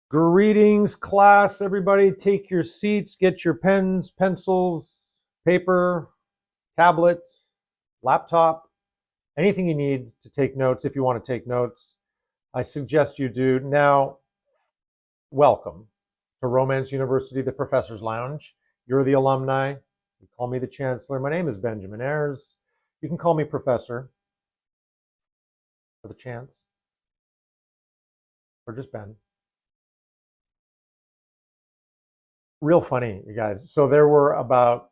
Greetings, class. Everybody, take your seats, get your pens, pencils, paper, tablet, laptop, anything you need to take notes if you want to take notes. I suggest you do. Now, welcome to Romance University, the Professor's Lounge. You're the alumni. You call me the Chancellor. My name is Benjamin Ayres. You can call me Professor, or the Chance, or just Ben. Real funny, you guys. So there were about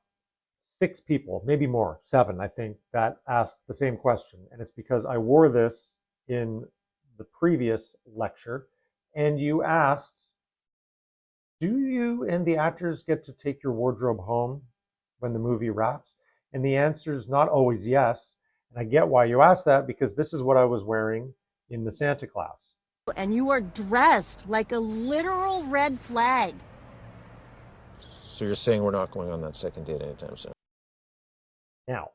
6 people, maybe more, 7, I think, that asked the same question. And it's because I wore this in the previous lecture. And you asked, do you and the actors get to take your wardrobe home when the movie wraps? And the answer is not always yes. And I get why you asked that, because this is what I was wearing in the Santa class. And you are dressed like a literal red flag. So you're saying we're not going on that second date anytime soon? Now,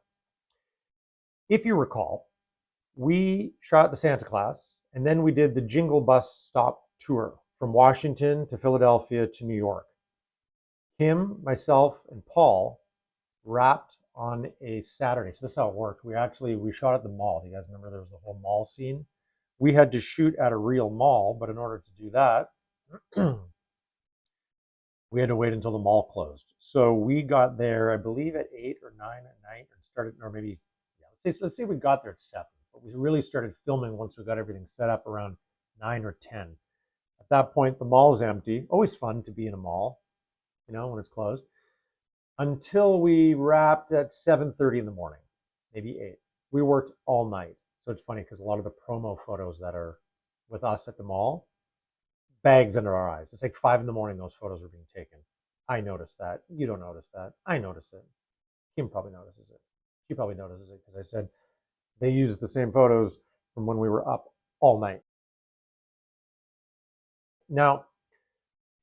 if you recall, we shot the Santa class, and then we did the Jingle Bus Stop tour from Washington to Philadelphia to New York. Kim, myself, and Paul wrapped on a Saturday. So this is how it worked. We shot at the mall. You guys remember there was the whole mall scene? We had to shoot at a real mall, but in order to do that, we had to wait until the mall closed. So we got there, I believe, at 8 or 9 at night, and started, or maybe, yeah, let's say we got there at 7. But we really started filming once we got everything set up around 9 or 10. At that point, the mall's empty. Always fun to be in a mall, when it's closed. Until we wrapped at 7:30 in the morning, maybe 8. We worked all night. So it's funny because a lot of the promo photos that are with us at the mall, bags under our eyes. It's like 5 in the morning those photos were being taken. I noticed that. You don't notice that. I notice it. Kim probably notices it. She probably notices it because I said they used the same photos from when we were up all night. Now,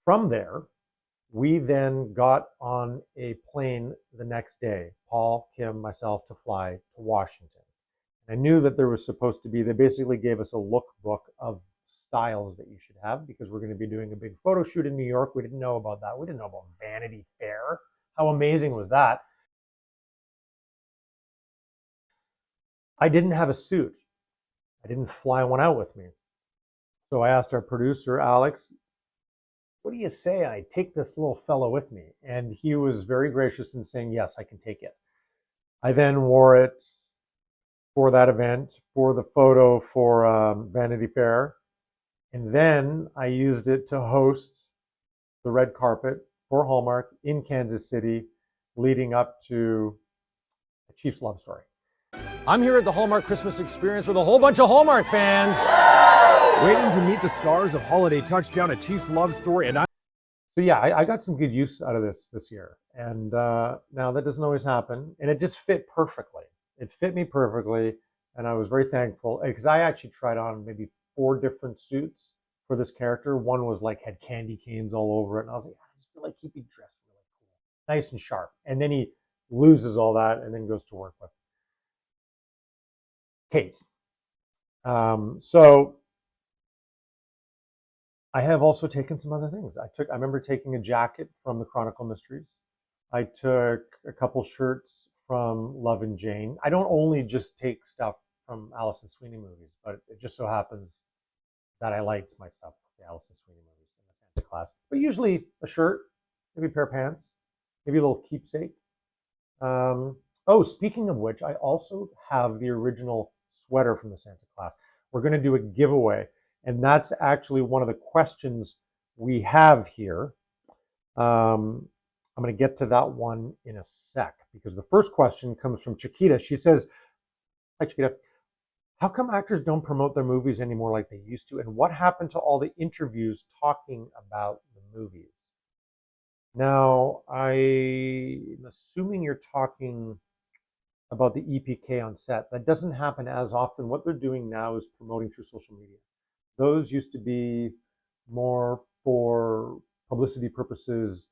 from there, we then got on a plane the next day, Paul, Kim, myself, to fly to Washington. I knew that there was supposed to be, they basically gave us a lookbook of styles that you should have, because we're going to be doing a big photo shoot in New York. We didn't know about that. We didn't know about Vanity Fair. How amazing was that? I didn't have a suit. I didn't fly one out with me. So I asked our producer, Alex, what do you say I take this little fellow with me? And he was very gracious in saying, yes, I can take it. I then wore it for that event, for the photo for Vanity Fair. And then I used it to host the red carpet for Hallmark in Kansas City, leading up to A Chief's Love Story. I'm here at the Hallmark Christmas Experience with a whole bunch of Hallmark fans. Waiting to meet the stars of Holiday Touchdown, A Chief's Love Story, and So yeah, I got some good use out of this year. And now that doesn't always happen. And it just fit perfectly. It fit me perfectly. And I was very thankful because I actually tried on maybe 4 different suits for this character. One was like had candy canes all over it. And I was like, I just feel like he'd be dressed really cool, nice and sharp. And then he loses all that and then goes to work with Kate. So I have also taken some other things. I remember taking a jacket from the Chronicle Mysteries. I took a couple shirts from Love and Jane. I don't only just take stuff from Alice and Sweeney movies, but it just so happens that I liked my stuff from the Alice and Sweeney movies in the Santa class. But usually a shirt, maybe a pair of pants, maybe a little keepsake. Oh, speaking of which, I also have the original sweater from the Santa class. We're going to do a giveaway. And that's actually one of the questions we have here. I'm going to get to that one in a sec, because the first question comes from Chiquita. She says, hi, Chiquita. How come actors don't promote their movies anymore like they used to? And what happened to all the interviews talking about the movies? Now, I'm assuming you're talking about the EPK on set. That doesn't happen as often. What they're doing now is promoting through social media. Those used to be more for publicity purposes,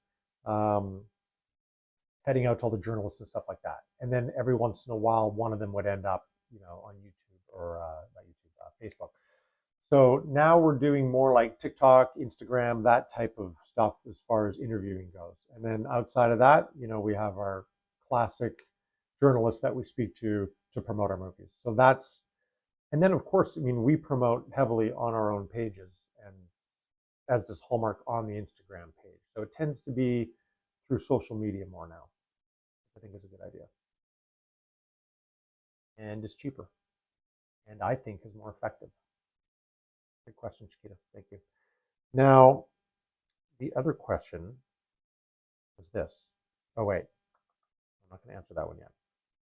heading out to all the journalists and stuff like that. And then every once in a while, one of them would end up, on YouTube or not YouTube, Facebook. So now we're doing more like TikTok, Instagram, that type of stuff as far as interviewing goes. And then outside of that, we have our classic journalists that we speak to promote our movies. So that's, and then of course, I mean, we promote heavily on our own pages, and as does Hallmark on the Instagram page. So it tends to be through social media more now. I think is a good idea. And is cheaper. And I think is more effective. Good question, Chiquita. Thank you. Now, the other question was this. Oh, wait. I'm not going to answer that one yet.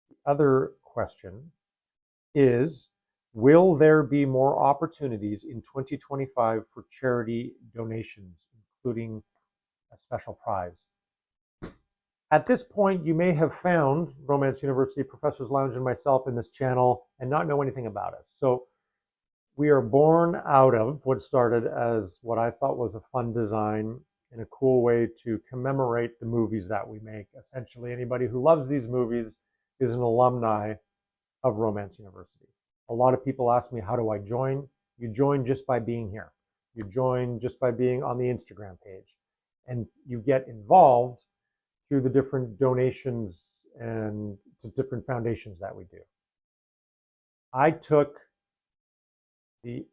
The other question is, will there be more opportunities in 2025 for charity donations, including a special prize? At this point, you may have found Romance University, Professor's Lounge, and myself in this channel and not know anything about us. So we are born out of what started as what I thought was a fun design and a cool way to commemorate the movies that we make. Essentially, anybody who loves these movies is an alumni of Romance University. A lot of people ask me, how do I join? You join just by being here. You join just by being on the Instagram page. And you get involved through the different donations and to different foundations that we do. I took the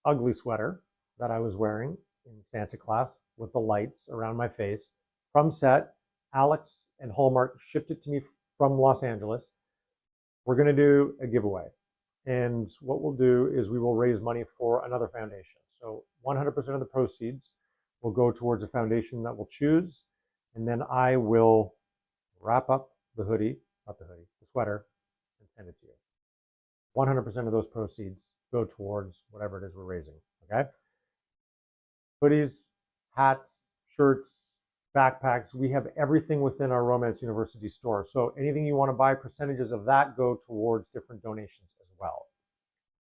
ugly sweater that I was wearing in Santa class with the lights around my face from set. Alex and Hallmark shipped it to me from Los Angeles. We're going to do a giveaway. And what we'll do is we will raise money for another foundation. So 100% of the proceeds will go towards a foundation that we'll choose. And then I will wrap up the hoodie, not the hoodie, the sweater, and send it to you. 100% of those proceeds go towards whatever it is we're raising, okay? Hoodies, hats, shirts, backpacks, we have everything within our Romance University store. So anything you want to buy, percentages of that go towards different donations as well.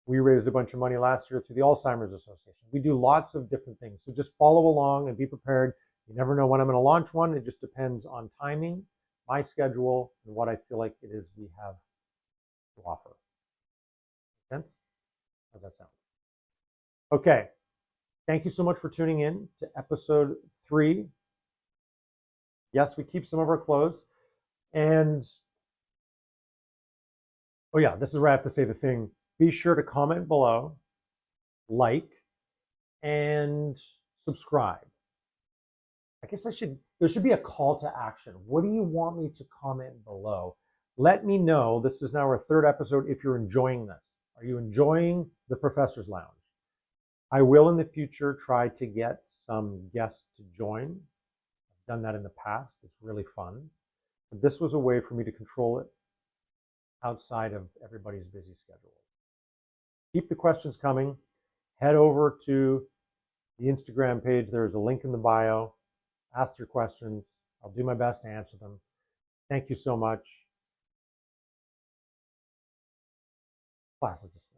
We raised a bunch of money last year through the Alzheimer's Association. We do lots of different things. So just follow along and be prepared. You never know when I'm going to launch one. It just depends on timing, my schedule, and what I feel like it is we have to offer. Make sense? How's that sound? Okay. Thank you so much for tuning in to episode 3. Yes, we keep some of our clothes. And, oh yeah, this is where I have to say the thing. Be sure to comment below, like, and subscribe. I guess there should be a call to action. What do you want me to comment below? Let me know. This is now our 3rd episode if you're enjoying this. Are you enjoying the Professor's Lounge? I will in the future try to get some guests to join. I've done that in the past. It's really fun. But this was a way for me to control it outside of everybody's busy schedule. Keep the questions coming. Head over to the Instagram page. There's a link in the bio. Ask your questions. I'll do my best to answer them. Thank you so much. Class is dismissed.